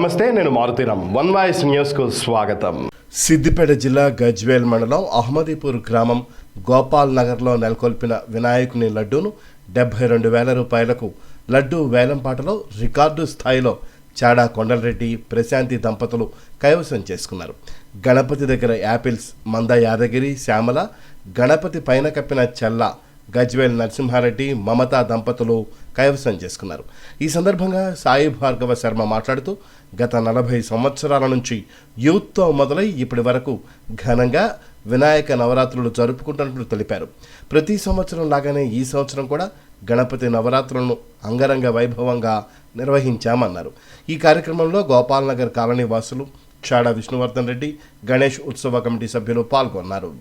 నమస్తే, నేను Maruthi Ram. One voice న్యూస్కు స్వాగతం. సిద్దిపేట జిల్లా గజ్వేల్ మండలం అహ్మదీపూర్ గ్రామం గోపాల్ నగర్లో నెలకొల్పిన వినాయకుని లడ్డూను 72,000 రూపాయలకు లడ్డూ వేలంపాటలో రికార్డు స్థాయిలో చాడా కొండలరెడ్డి, ప్రశాంతి దంపతులు కైవసం చేసుకున్నారు. గణపతి దగ్గర యాపిల్స్ మంద యాదగిరి, శ్యామల, గణపతి పైన కప్పిన చెల్ల గజ్వేల్ నరసింహారెడ్డి, మమతా దంపతులు కైవసం చేసుకున్నారు. ఈ సందర్భంగా సాయి భార్గవ శర్మ మాట్లాడుతూ గత 40 సంవత్సరాల నుంచి యూత్తో మొదలై ఇప్పటి వరకు ఘనంగా వినాయక నవరాత్రులు జరుపుకుంటున్నట్లు తెలిపారు. ప్రతి సంవత్సరం లాగానే ఈ సంవత్సరం కూడా గణపతి నవరాత్రులను అంగరంగ వైభవంగా నిర్వహించామన్నారు. ఈ కార్యక్రమంలో గోపాల్ నగర్ కాలనీ వాసులు, చాడా విష్ణువర్ధన్ రెడ్డి, గణేష్ ఉత్సవ కమిటీ సభ్యులు పాల్గొన్నారు.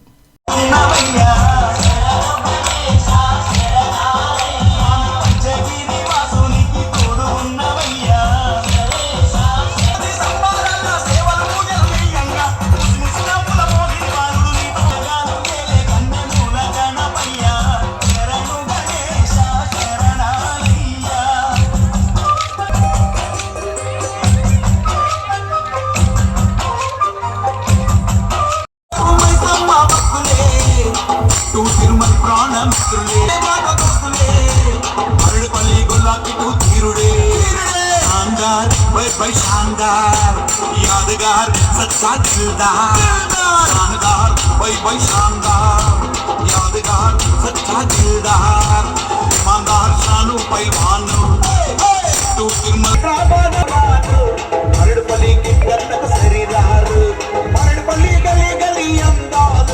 शानदार यादगार सच्चा दिलदार शानदार भाई शानदार यादगार सच्चा दिलदार ईमानदार शानू पैवान तू मरड़पल्ली की कर्तक सरीदार मरड़पल्ली गली गली अंदाज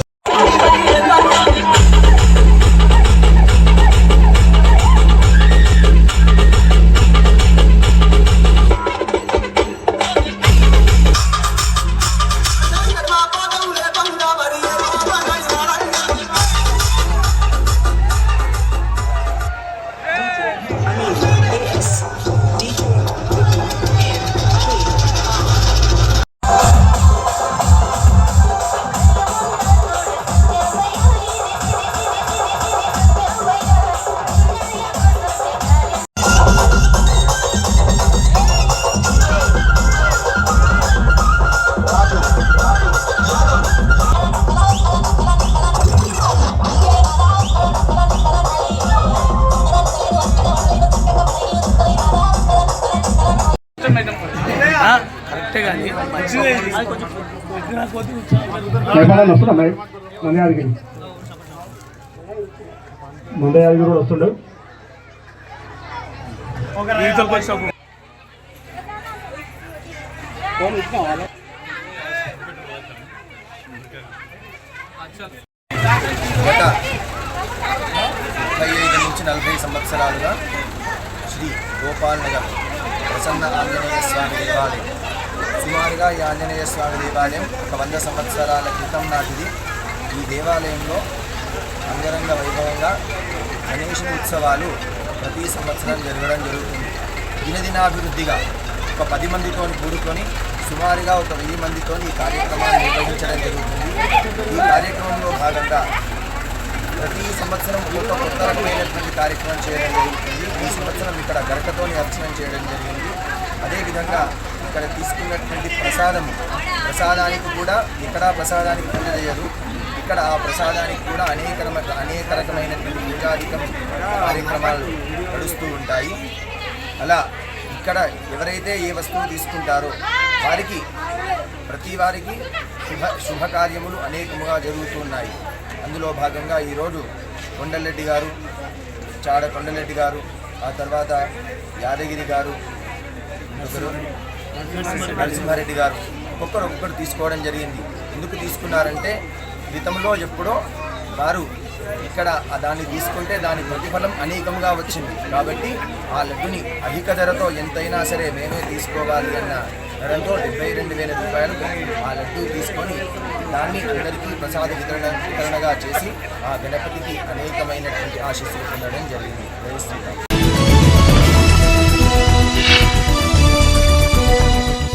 మందయాదగిరి కూడా వస్తుండే గత 35 నుంచి 40 సంవత్సరాలుగా శ్రీ గోపాల్ నగర్ ప్రసన్న ఆంజనేయ స్వామి దేవాలయం, సుమారుగా ఈ ఆంజనేయ స్వామి దేవాలయం ఒక 100 సంవత్సరాల క్రితం నాటిది. ఈ దేవాలయంలో అంగరంగ వైభవంగా గణేశుని ఉత్సవాలు ప్రతి సంవత్సరం జరగడం జరుగుతుంది. దినదినాభివృద్ధిగా ఒక 10 మందితో కూడుకొని సుమారుగా ఒక 1000 మందితో ఈ కార్యక్రమాన్ని నిర్వహించడం జరుగుతుంది. ఈ కార్యక్రమంలో భాగంగా ప్రతి సంవత్సరం ఒక కొత్త రకమైనటువంటి కార్యక్రమం చేయడం జరుగుతుంది. ఈ సంవత్సరం ఇక్కడ గరకతోని అర్చన చేయడం జరిగింది. అదేవిధంగా ఇక్కడ తీసుకున్నటువంటి ప్రసాదానికి కూడా ఇక్కడ ప్రసాదానికి పూజ చేయరు. ఇక్కడ ఆ ప్రసాదానికి కూడా అనేక రకమైనటువంటి పూజాధికం కార్యక్రమాలు నడుస్తూ ఉంటాయి. అలా ఇక్కడ ఎవరైతే ఏ వస్తువు తీసుకుంటారో ప్రతి వారికి శుభకార్యములు అనేకముగా జరుగుతున్నాయి. అందులో భాగంగా ఈరోజు కొండలరెడ్డి గారు, చాడ కొండలరెడ్డి గారు, ఆ తర్వాత యాదగిరి గారు, నరసింహారెడ్డి గారు ఒక్కొక్కరు తీసుకోవడం జరిగింది. ఎందుకు తీసుకున్నారంటే గతంలో ఎప్పుడో వారు ఇక్కడ దాన్ని తీసుకుంటే దాని ప్రతిఫలం అనేకంగా వచ్చింది. కాబట్టి ఆ లడ్డుని అధిక ధరతో ఎంతైనా సరే మేమే తీసుకోవాలి అన్న ధరతో 72,000 రూపాయలకు ఆ లడ్డు తీసుకొని దాన్ని అందరికీ ప్రసాద వితరణగా చేసి ఆ గణపతికి అనేకమైనటువంటి ఆశీస్సులు పొందడం జరిగింది. జై శ్రీరామ్.